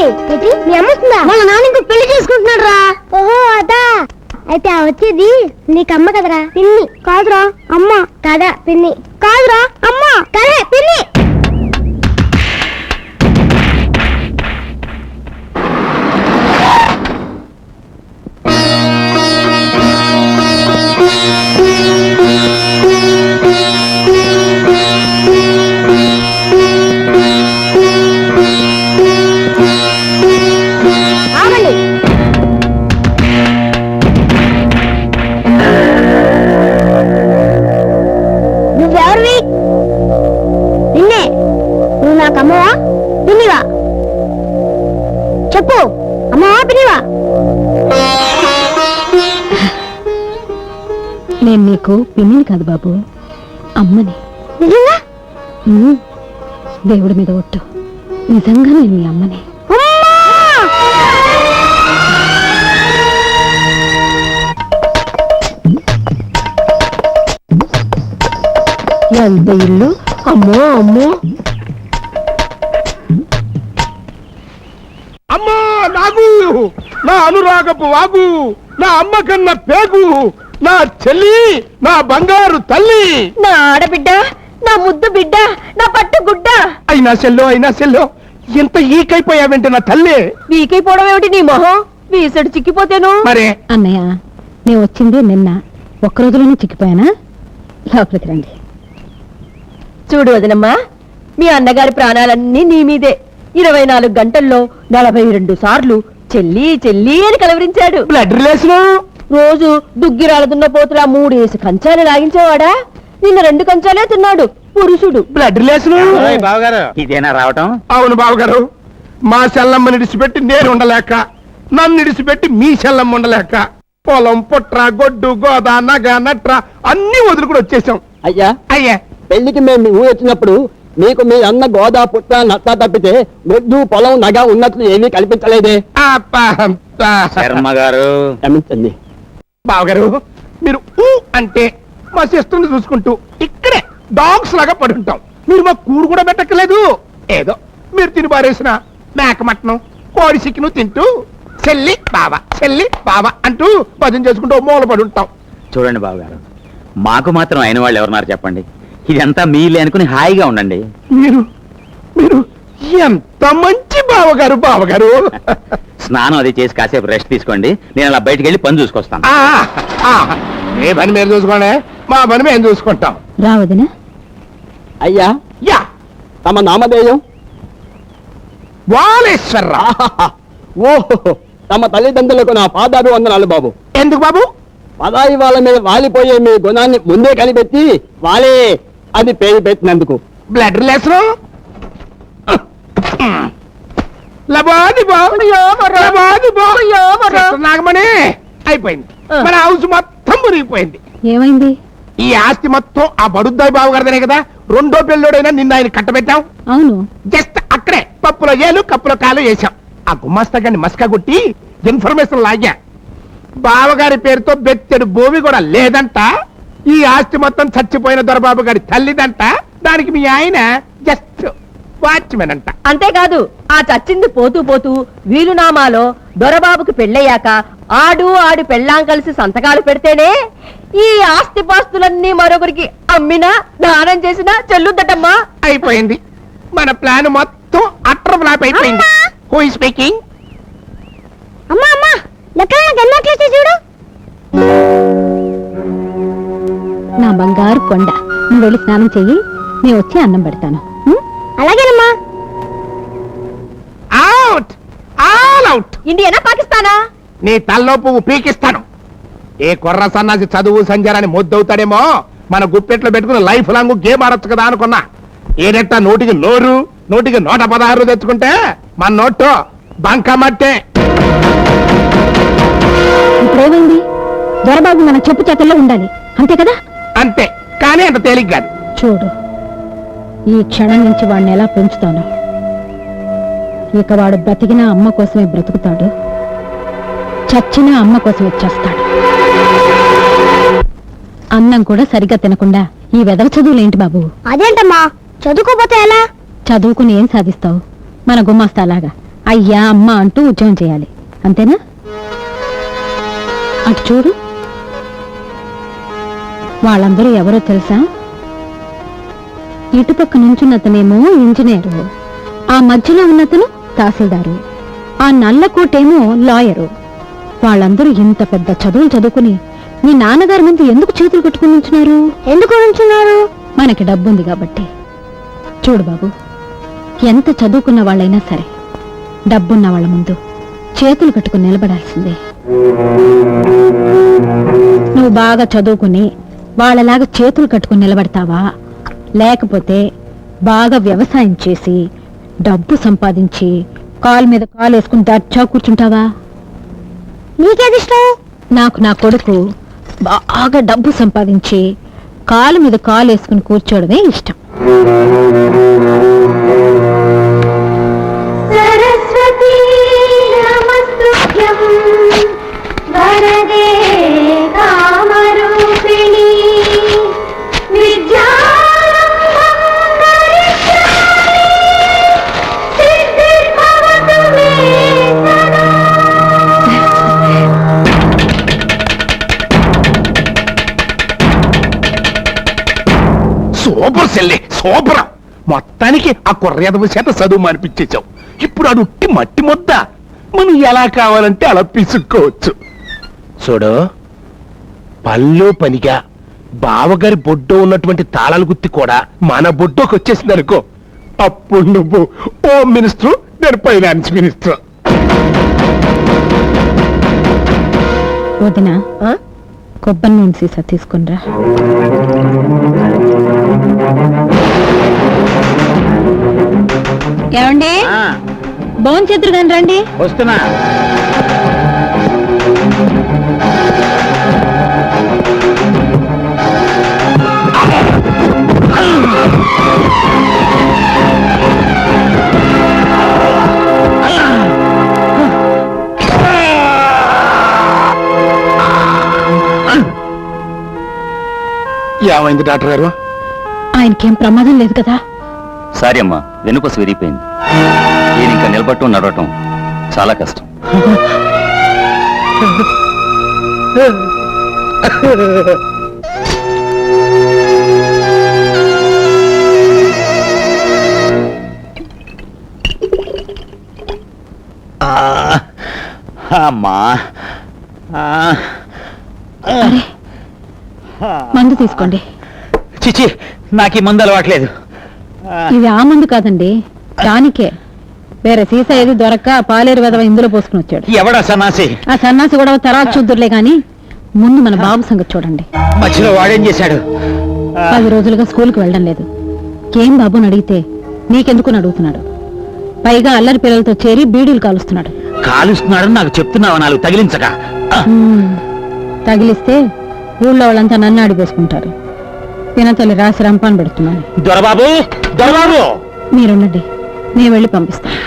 పిన్ని మీ అమ్మ వస్తుందా? వాళ్ళ నాన్న ఇంకో పెళ్లి చేసుకుంటున్నాడు రా. ఓహో అదా. అయితే ఆ వచ్చేది నీకమ్మ కదరా? పిన్ని కాదురా అమ్మ. కాదా పిన్ని? కాదురా అమ్మ. కదే పిన్ని. అమ్మవా పిన్నివా? చెప్పు, అమ్మవా పిన్నివా? నేను నీకు పిన్నిని కాదు బాబు, అమ్మని. నిజంగా? దేవుడి మీద ఒట్టు, నిజంగా నేను మీ అమ్మని. ఎంత ఇల్లు! అమ్మో అమ్మో అమ్మా నాగు, నా అనురాగపు వాగు, నా అమ్మ కన్న పేగు, నా చెల్లి, నా బంగారు తల్లి, నా ఆడబిడ్డ, నా ముద్దు బిడ్డ, నా పట్టు గుడ్డ. అయినా సెల్లో ఎంత ఈకైపోయావంటే నా తల్లి. వీకైపోవడం ఏమిటి నీ మొహం? వీసడు చిక్కిపోతేను. మరే అన్నయ్య, నేను వచ్చింది నిన్న, ఒక్క రోజులోనే చిక్కిపోయానా? లోపలికి రండి. చూడు వదినమ్మా, మీ అన్నగారి ప్రాణాలన్నీ నీ మీదే. 24 గంటల్లో 42 సార్లు చెల్లి చెల్లి అని కలవరించాడు. Blood relation. రోజు దుగ్గిరాల దున్న పోతులా 3 వేసి కంచాలు లాగించేవాడా? నిన్న 2 కంచాలే తిన్నాడు పురుషుడు. Blood relation. ఇదేనా రావటం? అవును బావగారు, మా సెల్లమ్మని ఇడిచిపెట్టి నేను ఉండలేక, నన్ను ఇడిచిపెట్టి మీ సెల్లమ్మ ఉండలేక, పొలం పుట్ర గొడ్డు గోద నగ నట్ర అన్ని వదులుకుని వచ్చేసాం. అయ్యా అయ్యా, పెళ్లికి మేము ఊరు వచ్చినప్పుడు మీకు మీ అన్న గోదా పుట్ట నత్త తప్పితే గొడ్డు పొలం నగ ఉన్నట్లు ఏమీ కల్పించలేదే. శర్మ గారు క్షమించండి. బావగారు, మీరు ఊ అంటే మా సిస్టర్ని చూసుకుంటూ ఇక్కడే డాగ్స్ లాగా పడుంటాం. మీరు మా కూడు కూడా పెట్టక్కలేదు. ఏదో మీరు తిని పారేసిన మేక మటనం కోడి చికెను తింటూ చెల్లి బావ అంటూ భజన చేసుకుంటూ మూల పడి ఉంటాం. చూడండి బావగారు, మాకు మాత్రం అయిన వాళ్ళు ఎవరున్నారు చెప్పండి? ఇదంతా మీలే అనుకుని హాయిగా ఉండండి. మీరు మీరు ఎంత మంచి బావగారు. స్నానం అది చేసి కాసేపు రెస్ట్ తీసుకోండి, నేను అలా బయటికి వెళ్ళి పని చూసుకొస్తాను. ఏ పని మీరు చూసుకోండి, మా పని మేము చూసుకుంటాం. రావదినా? అయ్యా యా, తమ నామధేయం? వాలేశ్వరరావు. ఓహో, తమ తల్లిదండ్రులకు నా పాదాలు వందనాలు బాబు. ఎందుకు బాబు? పదాయి వాళ్ళ మీద వాలిపోయే మీ గుణాన్ని ముందే కనిపెట్టి వాలే అది పేరు పెట్టినందుకు. Blood relation. నాగమణి అయిపోయింది, మన హౌస్ మొత్తం మురిగిపోయింది. ఏమైంది? ఈ ఆస్తి మొత్తం ఆ బడుద్దాయి బాబు గారిదనే కదా. రెండో పెళ్ళోడైనా నిన్న ఆయన కట్టబెట్టాం. అవును, జస్ట్ అక్కడే పప్పులో ఏలు కప్పులో కాలు వేశాం. ఆ గుమాస్తా గారిని మస్కా కొట్టి ఇన్ఫర్మేషన్ లాగా బావగారి పేరుతో బెత్తెడు భూమి కూడా లేదంట. ఈ ఆస్తి మొత్తం చచ్చిపోయిన దొరబాబు గారి తల్లిదంట. దానికి మీ ఆయన జస్ట్ వాచ్మెన్ అంట. అంతేకాదు, ఆ చచ్చింది పోతూ పోతూ వీలునామాలో దొరబాబుకి పెళ్ళయ్యాక ఆడు పెళ్ళాం కలిసి సంతకాలు పెడితేనే ఈ ఆస్తి పాస్తులన్నీ మరొకరికి అమ్మినా దానం చేసినా చెల్లుద్దటమ్మా. అయిపోయింది, మన ప్లాన్ మొత్తం అట్ర ఫ్లాప్ అయిపోయింది. Who is speaking? అమ్మా అమ్మా, లెక్కలు చూడు. నా బంగారు కొండ, నువ్వు వెళ్ళి స్నానం చెయ్యి, నేను వచ్చి అన్నం పెడతాను. అలాగేనమ్మా. Out, all out. ఇండియానా పాకిస్తానా? నీ తల్లో పువ్వు పీకిస్తాను. ఏ కుర్ర సన్నాసి చదువు సంజారాన్ని మొద్దవుతాడేమో, మన గుప్పెట్లో పెట్టుకుని లైఫ్ లాంగ్ గేమ్ ఆడొచ్చు కదా అనుకున్నా. ఏదెట్టా నోటికి 116 తెచ్చుకుంటే మన నోటు బంకమట్టే. ఇప్పుడేమైంది? దొరబాబు మన చెప్పు చేతల్లో ఉండాలి, అంతే కదా? అంతే, కానీ అంత తేలిక కాదు. చూడు, ఈ క్షణం నుంచి వాడిని ఎలా పెంచుతాను. ఇక వాడు బ్రతికినా అమ్మ కోసమే బ్రతుకుతాడు, చచ్చినా అమ్మ కోసమే చేస్తాడు. అన్నం కూడా సరిగ్గా తినకుండా ఈ వెదవ చదువులేంటి బాబు? అదేంటమ్మా, చదువుకోపోతే ఎలా? చదువుకుని ఏం సాధిస్తావు? మన గుమాస్తాలాగా అయ్యా అమ్మ అంటూ ఉద్యోగం చేయాలి, అంతేనా? అటు చూడు, వాళ్ళందరూ ఎవరో తెలుసా? ఇటుపక్క నుంచున్నతనేమో ఇంజనీరు, ఆ మధ్యలో ఉన్నతను తహసీల్దారు, ఆ నల్లకోటేమో లాయరు. వాళ్ళందరూ ఇంత పెద్ద చదువులు చదువుకుని మీ నాన్నగారి ముందు ఎందుకు చేతులు కట్టుకుని ఉంచున్నారు? ఎందుకు ఉంచున్నారు? మనకి డబ్బుంది కాబట్టి. చూడు బాబు, ఎంత చదువుకున్న వాళ్ళైనా సరే డబ్బున్న వాళ్ళ ముందు చేతులు కట్టుకుని నిలబడాల్సిందే. నువ్వు బాగా చదువుకుని వాళ్ళలాగా చేతులు కట్టుకుని నిలబడతావా, లేకపోతే బాగా వ్యవసాయం చేసి డబ్బు సంపాదించి కాలు మీద కాలు వేసుకుని దర్జా కూర్చుంటావా? నీకేది ఇష్టం? నాకు నా కొడుకు బాగా డబ్బు సంపాదించి కాలు మీద కాలు వేసుకుని కూర్చోవడమే ఇష్టం. సరస్వతీ నమస్తుభ్యం వరదే కామరూపిణి విద్యారంభం కరిష్యామి సిద్ధిర్భవతు మే సదా. సూపర్ సెల్లే, సూపర్. మొత్తానికి ఆ కుర్రేదవ చేత చదువు మానిపించేశావు. ఇప్పుడు అది ఉట్టి మట్టి ముద్ద, మనం ఎలా కావాలంటే అలా పిసుక్కోవచ్చు. చూడు, పళ్ళు పనిగా బావగారి బొడ్డో ఉన్నటువంటి తాళాల గుత్తి కూడా మన బొడ్డోకి వచ్చేసింది అనుకో, అప్పుడు నువ్వు హోమ్ మినిస్టర్, నేను ఫైనాన్స్ మినిస్టర్. వదినా, కొబ్బరి నూనె సీసా తీసుకునిరా. ఏమండి, భోంచేతురు కానీ రండి. వస్తున్నా. ఏమైంది డాక్టర్ గారు? ఆయనకేం ప్రమాదం లేదు కదా? సారీ అమ్మా, వెనుపసు విరిగిపోయింది. ఈయన ఇంకా నిలబట్టం నడవటం చాలా కష్టం. అమ్మా, అరే, మందు తీసుకోండి. చిచి, నాకు ఈ మందు అలవాట్లేదు. ఇది ఆ మందు కాదండి, టానికే. వేరే సీసా ఏది దొరక్క పాలేరు వెదవ ఇందులో పోసుకుని వచ్చాడు. ఎవడా సన్నాసి? ఆ సన్నాసి కూడా తర్వాత చూద్దురులే గాని ముందు మన బాబు సంగతి చూడండి. మధ్యలో వాడేం చేశాడు? 10 రోజులుగా స్కూల్కి వెళ్ళడం లేదు. ఏం బాబుని అడిగితే నీకెందుకు అడుగుతున్నాడు. పైగా అల్లరి పిల్లలతో చేరి బీడీలు కాలుస్తున్నాడు. కాలుస్తున్నాడని నాకు చెప్తున్నావా? నాలుగు తగిలించక. తగిలిస్తే ఊళ్ళో వాళ్ళంతా నన్ను ఆడిపోసుకుంటారు. పినతల్లి రాసి రంపాన్ పెడుతున్నాను. దొరబాబు, దొరబాబు, మీరుండండి, నేను వెళ్ళి పంపిస్తాను.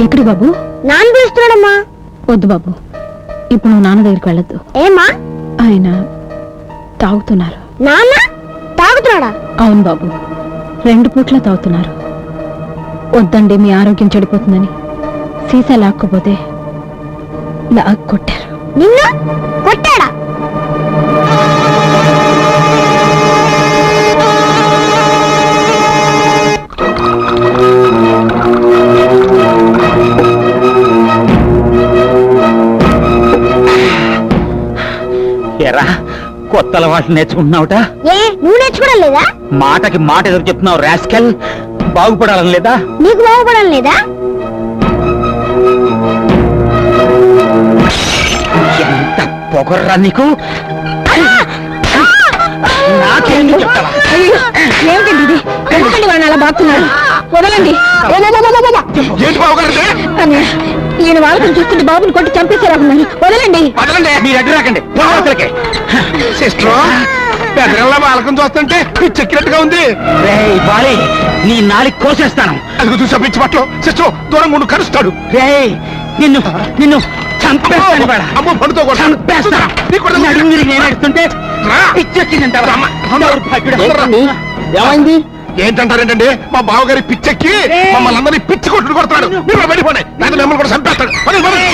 ఎక్కడి బాబు? నాన్న పిలుస్తున్నాడమ్మా. వద్దు బాబు, ఇప్పుడు నువ్వు నాన్న దగ్గరికి వెళ్ళొద్దు. ఏమ్మా? ఆయన తాగుతున్నారు. నాన్న తాగుతున్నాడా? అవును బాబు, 2 పూట్ల తాగుతున్నారు. వద్దండి, మీ ఆరోగ్యం చెడిపోతుందని సీసా లాక్కపోతే కొట్టారు. నిన్ను కొట్టాడా? ఎరా, కొత్త అలవాట్లు నేర్చుకుంటున్నావుట? ఏ, నువ్వు నేర్చుకోవడం లేదా? మాటకి మాట ఎదురు చెప్తున్నావు రాస్కెల్. బాగుపడాలని లేదా? నీకు బాగుపడడం లేదా? ఎంత పొగర్రా నీకు! నాకేం చెప్తావా? ఏమిటండి ఇది? ఎందుకండి వాళ్ళని అలా బాగుతున్నారు? వదలండి. ఏంటి బావగారు? ఈయన వాళ్ళని చూస్తుంటే బాబుని కొట్టి చంపేశారన్నారు. వదలండి. మీరు అడ్డు రాకండి. సిస్టర్, పెద్దల బాలకం చూస్తుంటే చెక్కినట్టుగా ఉంది. రేయ్ బాలి, నీ నాలికి కోసేస్తాను. అది చూసా పిచ్చి పట్లు. సిస్టర్, దూరం ఉండు, కరుస్తాడు. రేయ్, నిన్ను నిన్ను చంపేస్తాను. అమ్మ పడుతో చంపేస్తాను. నేను ఎడుతుంటే పిచ్చెక్కిందంటావా? ఏమైంది? ఏంటంటారేంటండి మా బావగారి పిచ్చెక్కి మమ్మల్ని అందరినీ పిచ్చి కొట్టుడు కొడతాడు మీరు వెళ్ళిపోండి లేదా మిమ్మల్ని కూడా చంపేస్తాడు పదండి, పదండి.